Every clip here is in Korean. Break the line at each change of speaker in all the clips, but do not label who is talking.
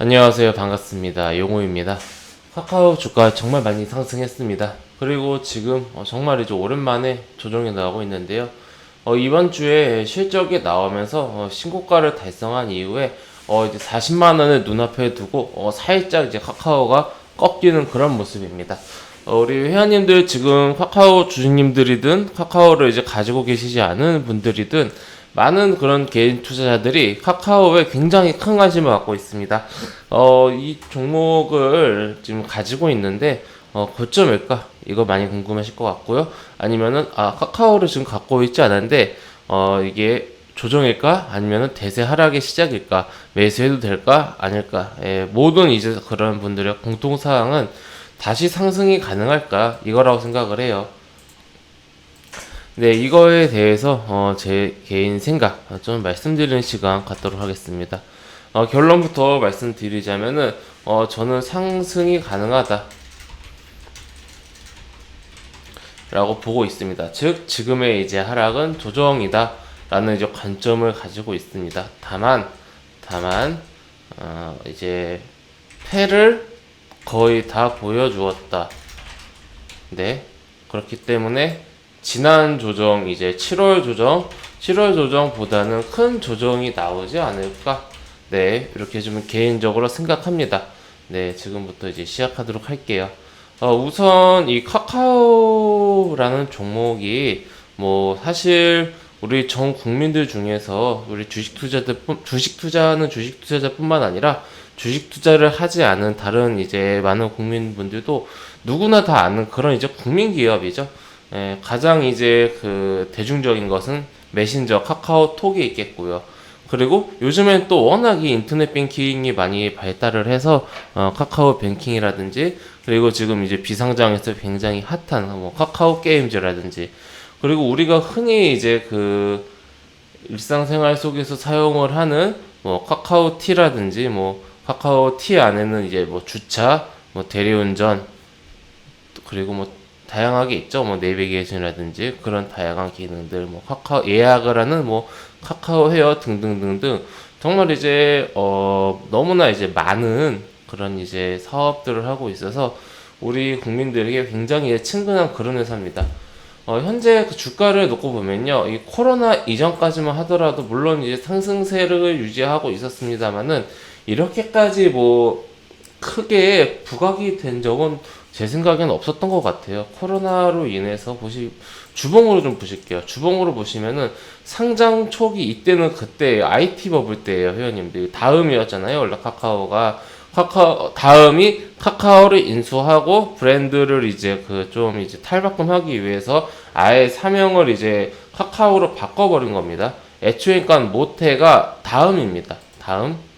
안녕하세요. 반갑습니다. 용호입니다. 카카오 주가 정말 많이 상승했습니다. 그리고 지금 정말 이제 오랜만에 조정이 나오고 있는데요. 이번 주에 실적이 나오면서 신고가를 달성한 이후에 이제 40만 원을 눈앞에 두고 살짝 이제 카카오가 꺾이는 그런 모습입니다. 우리 회원님들 지금 카카오 주주님들이든 카카오를 이제 가지고 계시지 않은 분들이든 많은 그런 개인 투자자들이 카카오에 굉장히 큰 관심을 갖고 있습니다. 이 종목을 지금 가지고 있는데, 고점일까? 이거 많이 궁금하실 것 같고요. 아니면은, 카카오를 지금 갖고 있지 않은데, 이게 조정일까? 아니면은 대세 하락의 시작일까? 매수해도 될까? 아닐까? 모든 이제 그런 분들의 공통사항은 다시 상승이 가능할까? 이거라고 생각을 해요. 네, 이거에 대해서 제 개인 생각 좀 말씀드리는 시간 갖도록 하겠습니다. 결론부터 말씀드리자면은 저는 상승이 가능하다 라고 보고 있습니다. 즉 지금의 이제 하락은 조정이다 라는 이제 관점을 가지고 있습니다. 다만 이제 패를 거의 다 보여주었다. 네, 그렇기 때문에 지난 조정 이제 7월 조정보다는 큰 조정이 나오지 않을까? 네, 이렇게 좀 개인적으로 생각합니다. 네, 지금부터 이제 시작하도록 할게요. 우선 이 카카오라는 종목이 뭐 사실 우리 전 국민들 중에서 우리 주식 투자자뿐만 아니라 주식 투자를 하지 않은 다른 이제 많은 국민분들도 누구나 다 아는 그런 이제 국민 기업이죠. 가장 이제 그 대중적인 것은 메신저 카카오톡이 있겠고요. 그리고 요즘엔 또 워낙 이 인터넷 뱅킹이 많이 발달을 해서 카카오 뱅킹이라든지 그리고 지금 이제 비상장에서 굉장히 핫한 뭐 카카오 게임즈라든지 그리고 우리가 흔히 이제 그 일상생활 속에서 사용을 하는 뭐 카카오티라든지 뭐 카카오티 안에는 이제 뭐 주차, 뭐 대리운전 그리고 뭐 다양하게 있죠. 뭐 내비게이션이라든지 그런 다양한 기능들, 뭐 카카오 예약을 하는 뭐 카카오 헤어 등등등등 정말 이제 너무나 이제 많은 그런 이제 사업들을 하고 있어서 우리 국민들에게 굉장히 친근한 그런 회사입니다. 현재 그 주가를 놓고 보면요, 이 코로나 이전까지만 하더라도 물론 이제 상승세를 유지하고 있었습니다만은 이렇게까지 뭐 크게 부각이 된 적은 제 생각에는 없었던 것 같아요. 코로나로 인해서 주봉으로 좀 보실게요. 주봉으로 보시면은 상장 초기 이때는 그때 IT 버블 때예요, 회원님들. 다음이었잖아요. 원래 다음이 카카오를 인수하고 브랜드를 이제 그 좀 이제 탈바꿈하기 위해서 아예 사명을 이제 카카오로 바꿔버린 겁니다. 애초에 그러니까 모태가 다음입니다. 다음.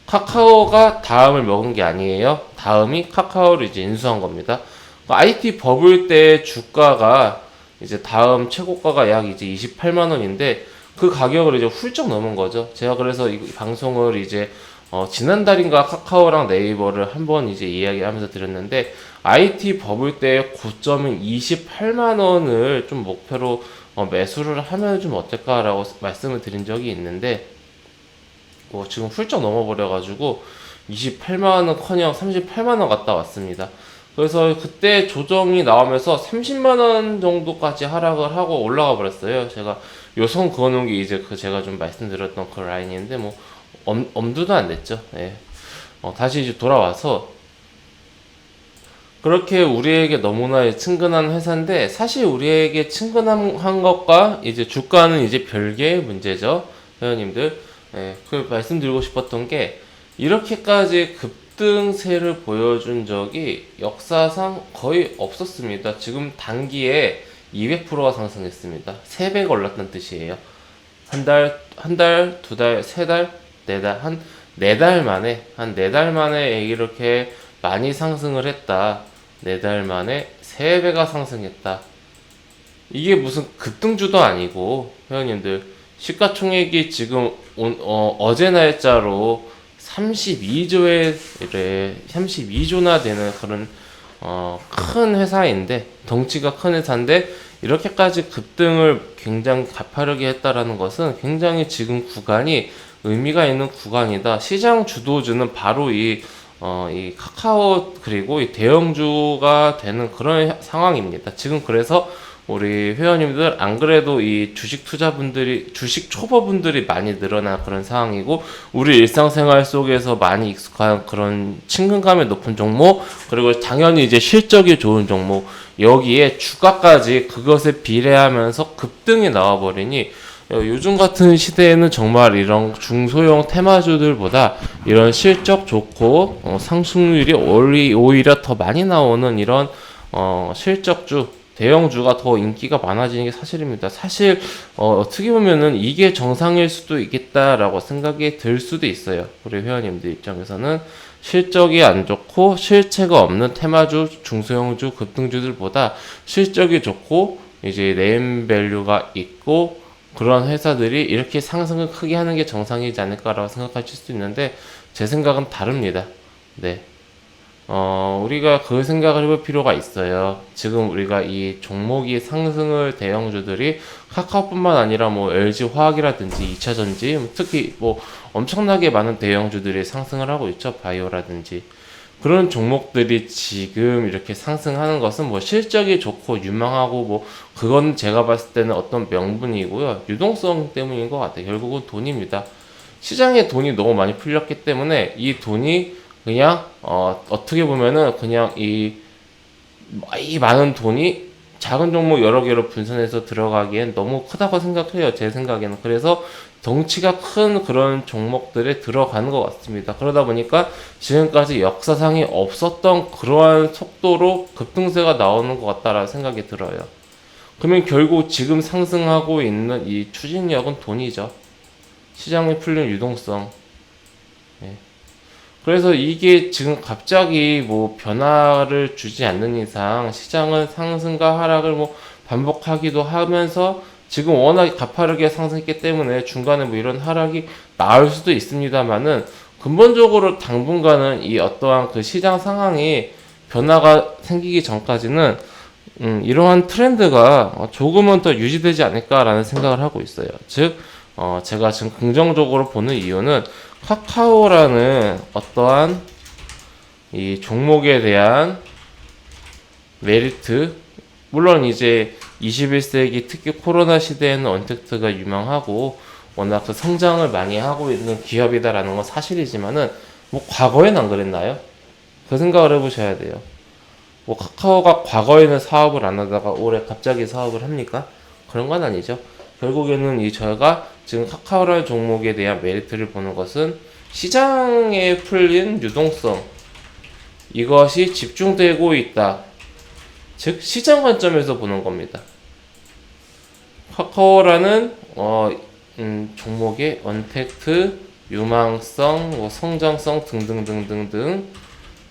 카카오가 다음을 먹은 게 아니에요. 다음이 카카오를 이제 인수한 겁니다. IT 버블 때 주가가 이제 다음 최고가가 약 이제 28만 원인데 그 가격을 이제 훌쩍 넘은 거죠. 제가 그래서 이 방송을 이제 지난달인가 카카오랑 네이버를 한번 이제 이야기하면서 드렸는데 IT 버블 때 고점인 28만 원을 좀 목표로 매수를 하면 좀 어떨까라고 말씀을 드린 적이 있는데 지금 훌쩍 넘어버려가지고 28만원커녕 38만원 갔다 왔습니다. 그래서 그때 조정이 나오면서 30만원 정도까지 하락을 하고 올라가 버렸어요. 제가 요선 그어놓은 게 이제 제가 좀 말씀드렸던 그 라인인데 뭐 엄두도 안 냈죠. 예. 다시 이제 돌아와서 그렇게 우리에게 너무나 친근한 회사인데 사실 우리에게 친근한 것과 이제 주가는 이제 별개의 문제죠. 회원님들. 예, 그 말씀드리고 싶었던 게 이렇게까지 급등세를 보여준 적이 역사상 거의 없었습니다. 지금 단기에 200%가 상승했습니다. 3배가 올랐다는 뜻이에요. 한 달, 두 달, 세 달, 네 달, 한 4달 만에, 한 4달 만에 이렇게 많이 상승을 했다. 4달 만에 3배가 상승했다. 이게 무슨 급등주도 아니고, 회원님들, 시가총액이 지금 어제 날짜로 32조나 되는 그런 큰 회사인데 덩치가 큰 회사인데 이렇게까지 급등을 굉장히 가파르게 했다라는 것은 굉장히 지금 구간이 의미가 있는 구간이다. 시장 주도주는 바로 이 카카오 그리고 이 대형주가 되는 그런 상황입니다. 지금 그래서 우리 회원님들 안 그래도 이 주식 투자분들이 주식 초보분들이 많이 늘어난 그런 상황이고 우리 일상생활 속에서 많이 익숙한 그런 친근감이 높은 종목 그리고 당연히 이제 실적이 좋은 종목 여기에 주가까지 그것에 비례하면서 급등이 나와버리니 요즘 같은 시대에는 정말 이런 중소형 테마주들보다 이런 실적 좋고 상승률이 오히려 더 많이 나오는 이런 실적주 대형주가 더 인기가 많아지는 게 사실입니다. 사실 어떻게 보면은 이게 정상일 수도 있겠다라고 생각이 들 수도 있어요. 우리 회원님들 입장에서는 실적이 안 좋고 실체가 없는 테마주, 중소형주, 급등주들보다 실적이 좋고 이제 네임밸류가 있고 그런 회사들이 이렇게 상승을 크게 하는 게 정상이지 않을까라고 생각하실 수 있는데 제 생각은 다릅니다. 네. 우리가 그 생각을 해볼 필요가 있어요. 지금 우리가 이 종목이 상승을 대형주들이 카카오뿐만 아니라 뭐 LG 화학이라든지 2차전지 특히 뭐 엄청나게 많은 대형주들이 상승을 하고 있죠. 바이오라든지 그런 종목들이 지금 이렇게 상승하는 것은 뭐 실적이 좋고 유망하고 뭐 그건 제가 봤을 때는 어떤 명분이고요. 유동성 때문인 것 같아요. 결국은 돈입니다. 시장에 돈이 너무 많이 풀렸기 때문에 이 돈이 그냥 어떻게 보면은 그냥 이 많은 돈이 작은 종목 여러 개로 분산해서 들어가기엔 너무 크다고 생각해요. 제 생각에는. 그래서 덩치가 큰 그런 종목들에 들어가는 것 같습니다. 그러다 보니까 지금까지 역사상이 없었던 그러한 속도로 급등세가 나오는 것 같다라는 생각이 들어요. 그러면 결국 지금 상승하고 있는 이 추진력은 돈이죠. 시장에 풀린 유동성. 예. 그래서 이게 지금 갑자기 뭐 변화를 주지 않는 이상 시장은 상승과 하락을 뭐 반복하기도 하면서 지금 워낙 가파르게 상승했기 때문에 중간에 뭐 이런 하락이 나올 수도 있습니다만은 근본적으로 당분간은 이 어떠한 그 시장 상황이 변화가 생기기 전까지는 이러한 트렌드가 조금은 더 유지되지 않을까라는 생각을 하고 있어요. 즉 제가 지금 긍정적으로 보는 이유는 카카오라는 어떠한 이 종목에 대한 메리트, 물론 이제 21세기 특히 코로나 시대에는 언택트가 유명하고 워낙 그 성장을 많이 하고 있는 기업이다라는 건 사실이지만은 뭐 과거엔 안 그랬나요? 그 생각을 해보셔야 돼요. 뭐 카카오가 과거에는 사업을 안 하다가 올해 갑자기 사업을 합니까? 그런 건 아니죠. 결국에는 이 저희가 지금 카카오라는 종목에 대한 메리트를 보는 것은 시장에 풀린 유동성 이것이 집중되고 있다. 즉 시장 관점에서 보는 겁니다. 카카오라는 종목의 언택트, 유망성, 뭐 성장성 등등등등등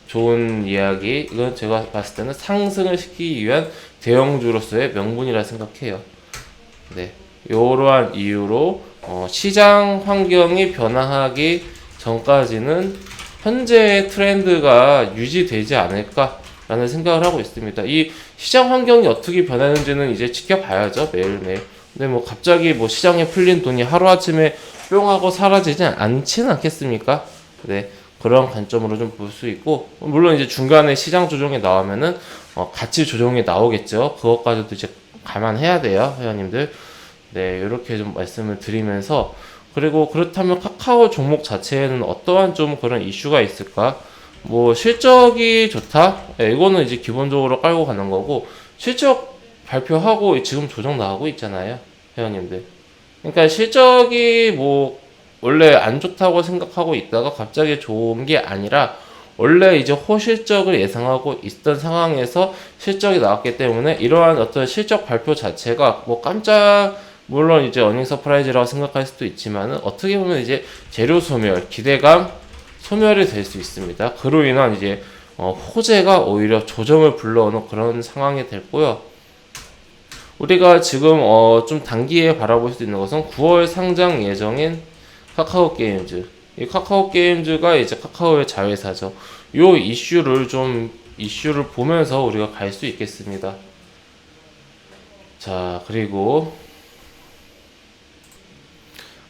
좋은 이야기 이건 제가 봤을 때는 상승을 시키기 위한 대형주로서의 명분이라 생각해요. 네, 이러한 이유로 시장 환경이 변화하기 전까지는 현재의 트렌드가 유지되지 않을까라는 생각을 하고 있습니다. 이 시장 환경이 어떻게 변하는지는 이제 지켜봐야죠, 매일매일. 근데 뭐 갑자기 뭐 시장에 풀린 돈이 하루아침에 뿅 하고 사라지지 않지는 않겠습니까? 네. 그런 관점으로 좀 볼 수 있고, 물론 이제 중간에 시장 조정이 나오면은 가치 조정이 나오겠죠. 그것까지도 이제 감안해야 돼요, 회원님들. 네, 이렇게 좀 말씀을 드리면서, 그리고 그렇다면 카카오 종목 자체에는 어떠한 좀 그런 이슈가 있을까? 뭐 실적이 좋다? 네, 이거는 이제 기본적으로 깔고 가는 거고, 실적 발표하고 지금 조정 나오고 있잖아요, 회원님들. 그러니까 실적이 뭐 원래 안 좋다고 생각하고 있다가 갑자기 좋은 게 아니라 원래 이제 호실적을 예상하고 있던 상황에서 실적이 나왔기 때문에 이러한 어떤 실적 발표 자체가 뭐 물론 이제 어닝 서프라이즈라고 생각할 수도 있지만은 어떻게 보면 이제 재료 소멸, 기대감 소멸이 될 수 있습니다. 그로 인한 이제 호재가 오히려 조정을 불러오는 그런 상황이 됐고요. 우리가 지금 좀 단기에 바라볼 수 있는 것은 9월 상장 예정인 카카오 게임즈. 이 카카오 게임즈가 이제 카카오의 자회사죠. 요 이슈를 보면서 우리가 갈 수 있겠습니다. 자, 그리고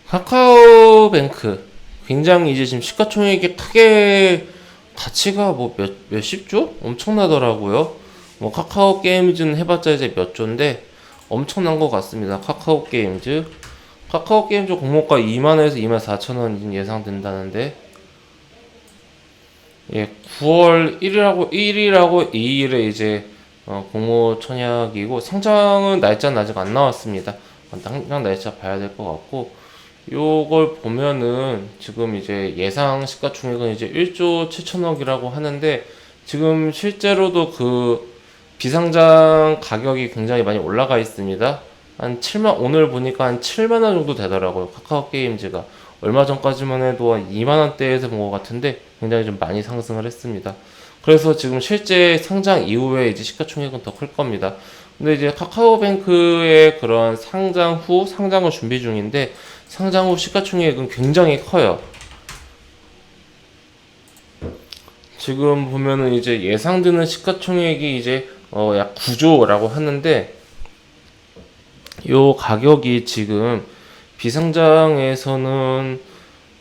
카카오뱅크 굉장히 이제 지금 시가총액이 크게 가치가 뭐 몇십 조? 엄청나더라고요. 뭐 카카오 게임즈는 해봤자 이제 몇 조인데 엄청난 것 같습니다. 카카오 게임즈 공모가 2만원에서 2만 4천원 예상된다는데, 예, 9월 1일하고 2일에 이제 공모 청약이고, 상장은 날짜는 아직 안 나왔습니다. 상장 날짜 봐야 될 것 같고, 요걸 보면은 지금 이제 예상 시가총액은 이제 1조 7천억이라고 하는데, 지금 실제로도 그 비상장 가격이 굉장히 많이 올라가 있습니다. 오늘 보니까 한 7만원 정도 되더라고요. 카카오 게임즈가. 얼마 전까지만 해도 한 2만원대에서 본 것 같은데, 굉장히 좀 많이 상승을 했습니다. 그래서 지금 실제 상장 이후에 이제 시가총액은 더 클 겁니다. 근데 이제 카카오뱅크의 그런 상장을 준비 중인데, 상장 후 시가총액은 굉장히 커요. 지금 보면은 이제 예상되는 시가총액이 이제 약 9조라고 하는데, 요 가격이 지금 비상장에서는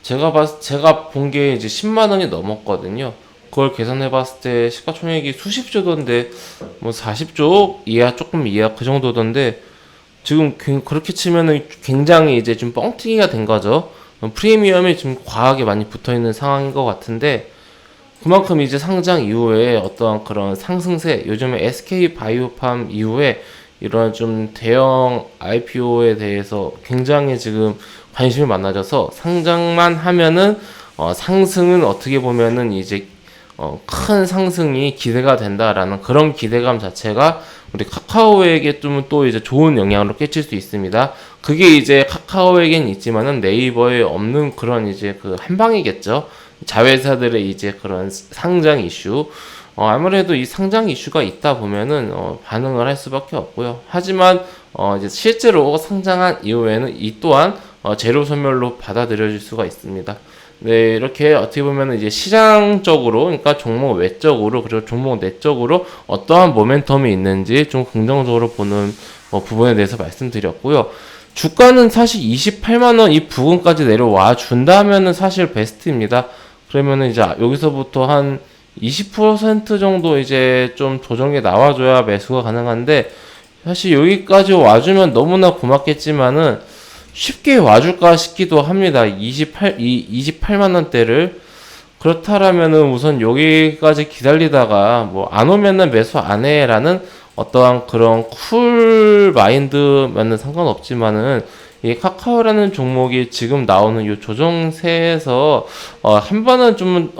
제가 본 게 이제 10만 원이 넘었거든요. 그걸 계산해 봤을 때 시가총액이 수십조던데, 뭐 40조 이하, 조금 이하 그 정도던데, 지금 그렇게 치면은 굉장히 이제 좀 뻥튀기가 된 거죠. 프리미엄이 좀 과하게 많이 붙어 있는 상황인 것 같은데, 그만큼 이제 상장 이후에 어떤 그런 상승세, 요즘에 SK 바이오팜 이후에 이런 좀 대형 IPO에 대해서 굉장히 지금 관심이 많아져서, 상장만 하면은 상승은 어떻게 보면은 이제 큰 상승이 기대가 된다라는 그런 기대감 자체가 우리 카카오에게 좀 또 이제 좋은 영향으로 끼칠 수 있습니다. 그게 이제 카카오에겐 있지만은 네이버에 없는 그런 이제 그 한방이겠죠. 자회사들의 이제 그런 상장 이슈. 아무래도 이 상장 이슈가 있다 보면은 반응을 할 수밖에 없고요. 하지만 이제 실제로 상장한 이후에는 이 또한 재료 소멸로 받아들여질 수가 있습니다. 네, 이렇게 어떻게 보면 이제 시장적으로, 그러니까 종목 외적으로, 그리고 종목 내적으로 어떠한 모멘텀이 있는지 좀 긍정적으로 보는 부분에 대해서 말씀드렸고요. 주가는 사실 28만원 이 부근까지 내려와 준다면은 사실 베스트입니다. 그러면은 이제 여기서부터 한 20% 정도 이제 좀 조정이 나와줘야 매수가 가능한데, 사실 여기까지 와주면 너무나 고맙겠지만은 쉽게 와줄까 싶기도 합니다. 28만원대를. 그렇다라면은 우선 여기까지 기다리다가 뭐 안 오면은 매수 안 해라는 어떠한 그런 쿨 마인드면은 상관없지만은, 이 카카오라는 종목이 지금 나오는 이 조정세에서 한 번은 좀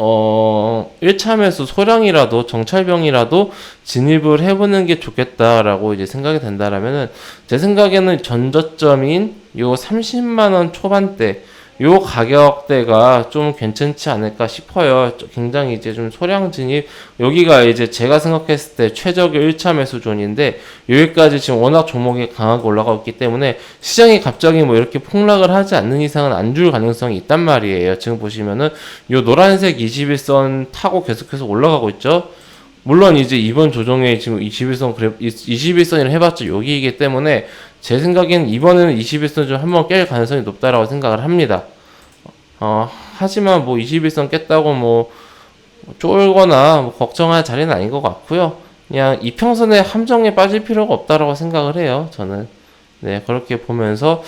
1차 매수 소량이라도 정찰병이라도 진입을 해보는 게 좋겠다라고 이제 생각이 된다라면은, 제 생각에는 전저점인 요 30만 원 초반대 요 가격대가 좀 괜찮지 않을까 싶어요. 굉장히 이제 좀 소량 진입, 여기가 이제 제가 생각했을 때 최적의 1차 매수 존인데, 여기까지 지금 워낙 종목이 강하게 올라가고 있기 때문에 시장이 갑자기 뭐 이렇게 폭락을 하지 않는 이상은 안 줄 가능성이 있단 말이에요. 지금 보시면은 요 노란색 21선 타고 계속해서 올라가고 있죠. 물론 이제 이번 조정에 지금 21선이라 해봤자 여기이기 때문에, 제 생각에는 이번에는 21선 좀 한번 깰 가능성이 높다라고 생각을 합니다. 하지만 뭐 21선 깼다고 뭐 쫄거나 뭐 걱정할 자리는 아닌 것 같고요. 그냥 이평선의 함정에 빠질 필요가 없다라고 생각을 해요, 저는. 네, 그렇게 보면서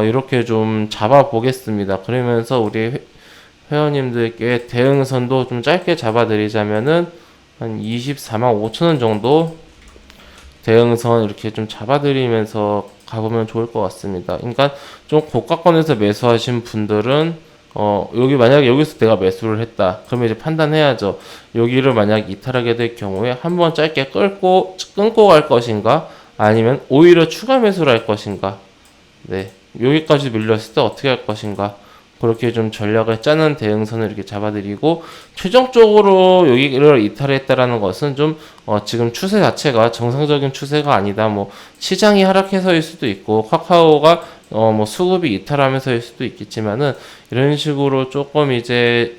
이렇게 좀 잡아 보겠습니다. 그러면서 우리 회원님들께 대응선도 좀 짧게 잡아 드리자면은 한 24만 5천원 정도 대응선 이렇게 좀 잡아드리면서 가보면 좋을 것 같습니다. 그러니까 좀 고가권에서 매수하신 분들은 여기 만약에 여기서 내가 매수를 했다, 그러면 이제 판단해야죠. 여기를 만약 이탈하게 될 경우에 한번 짧게 끊고 갈 것인가, 아니면 오히려 추가 매수를 할 것인가. 네, 여기까지 밀렸을 때 어떻게 할 것인가. 그렇게 좀 전략을 짜는 대응선을 이렇게 잡아드리고, 최종적으로 여기를 이탈했다라는 것은 좀 지금 추세 자체가 정상적인 추세가 아니다, 뭐 시장이 하락해서일 수도 있고 카카오가 뭐 수급이 이탈하면서일 수도 있겠지만은, 이런 식으로 조금 이제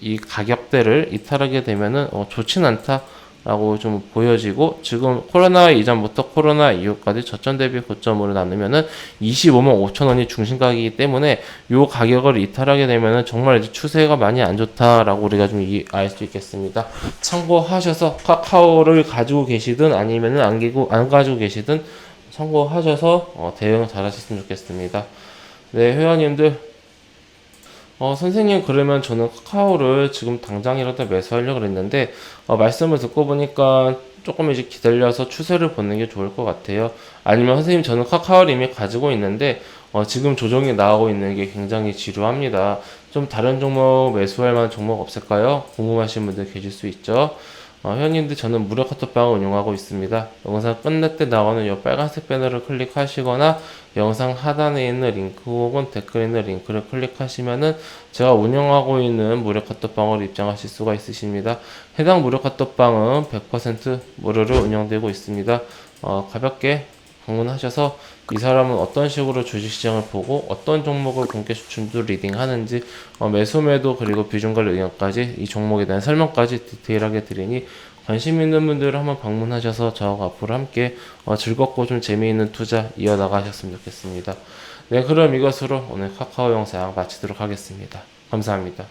이 가격대를 이탈하게 되면은 좋진 않다 라고 좀 보여지고, 지금 코로나 이전부터 코로나 이후까지 저점 대비 고점으로 나누면은 25만 5천 원이 중심가이기 때문에 요 가격을 이탈하게 되면은 정말 이제 추세가 많이 안 좋다라고 우리가 좀 알 수 있겠습니다. 참고하셔서 카카오를 가지고 계시든 아니면은 안 가지고 계시든 참고하셔서 대응 잘 하셨으면 좋겠습니다. 네, 회원님들, 선생님, 그러면 저는 카카오를 지금 당장이라도 매수하려고 그랬는데, 말씀을 듣고 보니까 조금 이제 기다려서 추세를 보는 게 좋을 것 같아요. 아니면 선생님, 저는 카카오를 이미 가지고 있는데, 지금 조정이 나오고 있는 게 굉장히 지루합니다. 좀 다른 종목 매수할 만한 종목 없을까요? 궁금하신 분들 계실 수 있죠. 회원님들, 저는 무료 카톡방을 운영하고 있습니다. 영상 끝날 때 나오는 이 빨간색 배너를 클릭하시거나 영상 하단에 있는 링크 혹은 댓글에 있는 링크를 클릭하시면은 제가 운영하고 있는 무료 카톡방을 입장하실 수가 있으십니다. 해당 무료 카톡방은 100% 무료로 운영되고 있습니다. 가볍게 방문하셔서 이 사람은 어떤 식으로 주식시장을 보고 어떤 종목을 공개 추천도 리딩하는지, 매수매도 그리고 비중관리 의견까지 이 종목에 대한 설명까지 디테일하게 드리니 관심 있는 분들은 한번 방문하셔서 저하고 앞으로 함께 즐겁고 좀 재미있는 투자 이어나가셨으면 좋겠습니다. 네, 그럼 이것으로 오늘 카카오 영상 마치도록 하겠습니다. 감사합니다.